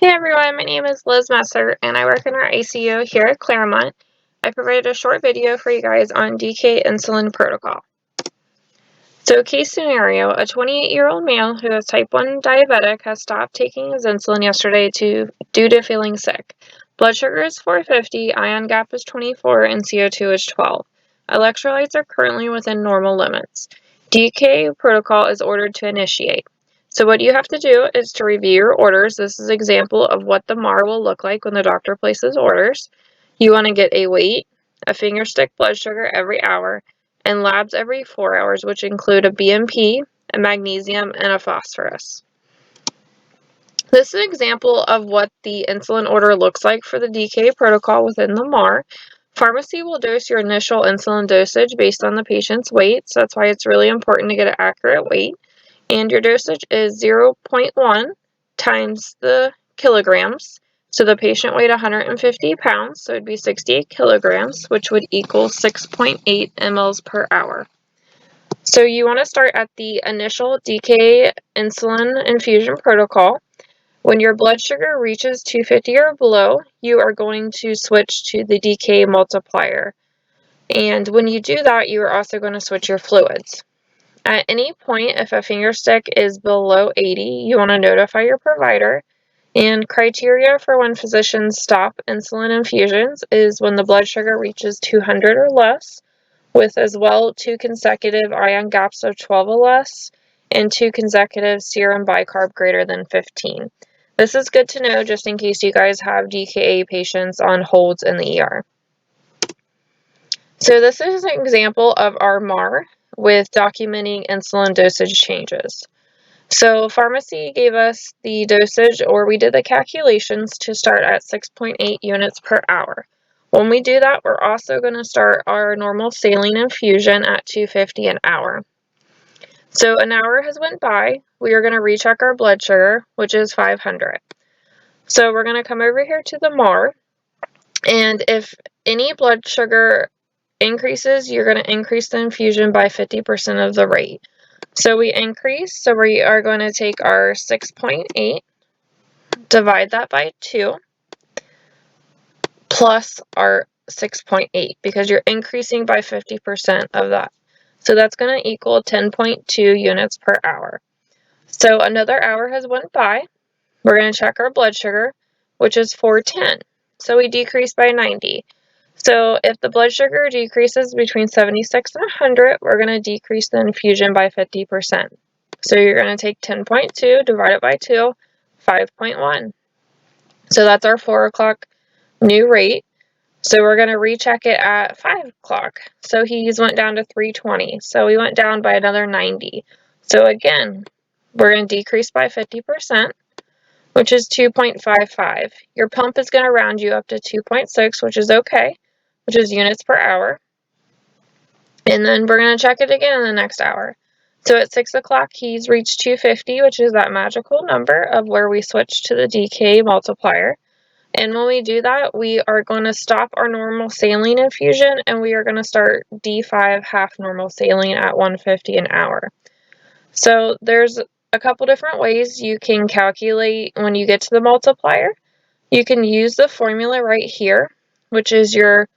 Hey everyone, my name is Liz Messer and I work in our ICU here at Claremont. I provided a short video for you guys on DKA insulin protocol. So case scenario, a 28-year-old male who is type 1 diabetic has stopped taking his insulin yesterday due to feeling sick. Blood sugar is 450, ion gap is 24, and CO2 is 12. Electrolytes are currently within normal limits. DKA protocol is ordered to initiate. So what you have to do is to review your orders. This is an example of what the MAR will look like when the doctor places orders. You want to get a weight, a finger stick blood sugar every hour, and labs every 4 hours, which include a BMP, a magnesium, and a phosphorus. This is an example of what the insulin order looks like for the DKA protocol within the MAR. Pharmacy will dose your initial insulin dosage based on the patient's weight, so that's why it's really important to get an accurate weight. And your dosage is 0.1 times the kilograms. So the patient weighed 150 pounds, so it'd be 68 kilograms, which would equal 6.8 mLs per hour. So you want to start at the initial DKA insulin infusion protocol. When your blood sugar reaches 250 or below, you are going to switch to the DKA multiplier. And when you do that, you are also going to switch your fluids. At any point, if a finger stick is below 80, you want to notify your provider. And criteria for when physicians stop insulin infusions is when the blood sugar reaches 200 or less, with as well 2 consecutive ion gaps of 12 or less, and 2 consecutive serum bicarb greater than 15. This is good to know just in case you guys have DKA patients on holds in the ER. So this is an example of our MAR with documenting insulin dosage changes. So pharmacy gave us the dosage, or we did the calculations to start at 6.8 units per hour. When we do that, we're also going to start our normal saline infusion at 250 an hour. So an hour has went by. We are going to recheck our blood sugar, which is 500. So we're going to come over here to the MAR, and if any blood sugar increases, you're going to increase the infusion by 50% of the rate. So we increase, so we are going to take our 6.8, divide that by 2, plus our 6.8, because you're increasing by 50% of that. So that's going to equal 10.2 units per hour. So another hour has went by. We're going to check our blood sugar, which is 410. So we decrease by 90. So if the blood sugar decreases between 76 and 100, we're going to decrease the infusion by 50%. So you're going to take 10.2, divide it by 2, 5.1. So that's our 4 o'clock new rate. So we're going to recheck it at 5 o'clock. So he's went down to 320. So we went down by another 90. So again, we're going to decrease by 50%, which is 2.55. Your pump is going to round you up to 2.6, which is okay, which is units per hour. And then we're going to check it again in the next hour. So at 6 o'clock, he's reached 250, which is that magical number of where we switch to the DKA multiplier. And when we do that, we are going to stop our normal saline infusion, and we are going to start D5 half normal saline at 150 an hour. So there's a couple different ways you can calculate when you get to the multiplier. You can use the formula right here, which is your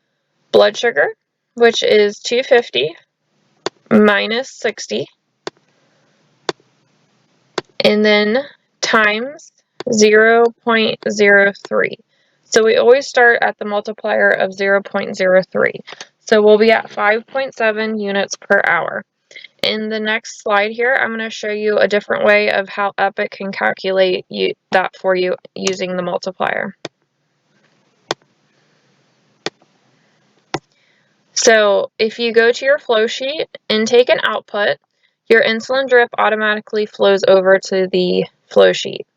blood sugar, which is 250 minus 60, and then times 0.03. So we always start at the multiplier of 0.03. So we'll be at 5.7 units per hour. In the next slide here, I'm going to show you a different way of how Epic can calculate that for you using the multiplier. So if you go to your flow sheet, intake and output, your insulin drip automatically flows over to the flow sheet.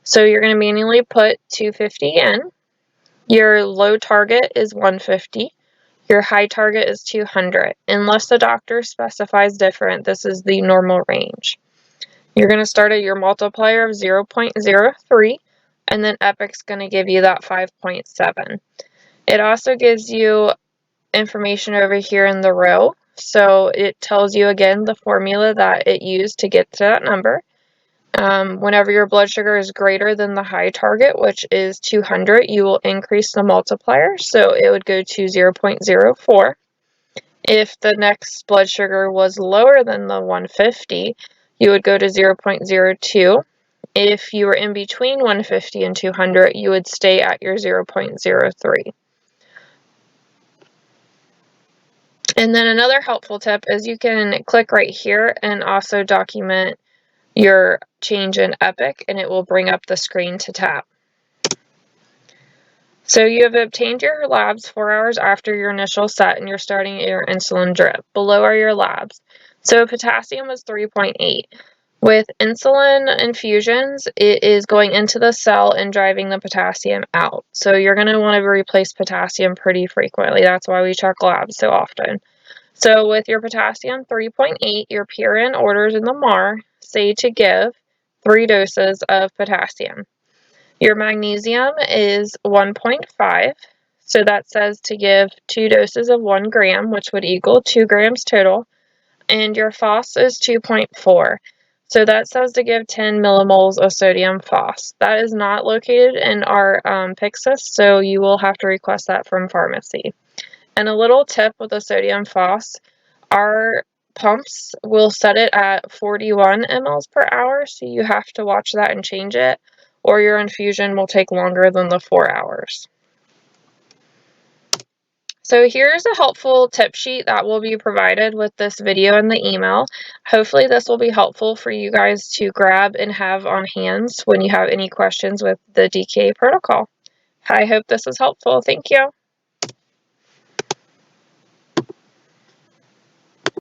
So you're going to manually put 250 in. Your low target is 150. Your high target is 200. Unless the doctor specifies different, this is the normal range. You're going to start at your multiplier of 0.03, and then Epic's going to give you that 5.7. It also gives you information over here in the row. So it tells you again the formula that it used to get to that number. Whenever your blood sugar is greater than the high target, which is 200, you will increase the multiplier, so it would go to 0.04. If the next blood sugar was lower than the 150, you would go to 0.02. If you were in between 150 and 200, you would stay at your 0.03. And then another helpful tip is you can click right here and also document your change in Epic, and it will bring up the screen to tap. So you have obtained your labs 4 hours after your initial set and you're starting your insulin drip. Below are your labs. So potassium was 3.8. With insulin infusions, it is going into the cell and driving the potassium out. So you're going to want to replace potassium pretty frequently. That's why we check labs so often. So with your potassium 3.8, your PRN orders in the MAR say to give 3 doses of potassium. Your magnesium is 1.5, so that says to give 2 doses of 1 gram, which would equal 2 grams total, and your phos is 2.4, so that says to give 10 millimoles of sodium phos. That is not located in our Pyxis, so you will have to request that from pharmacy. And a little tip with the sodium phos, our pumps will set it at 41 mLs per hour, so you have to watch that and change it, or your infusion will take longer than the 4 hours. So here's a helpful tip sheet that will be provided with this video and the email. Hopefully this will be helpful for you guys to grab and have on hand when you have any questions with the DKA protocol. I hope this was helpful. Thank you.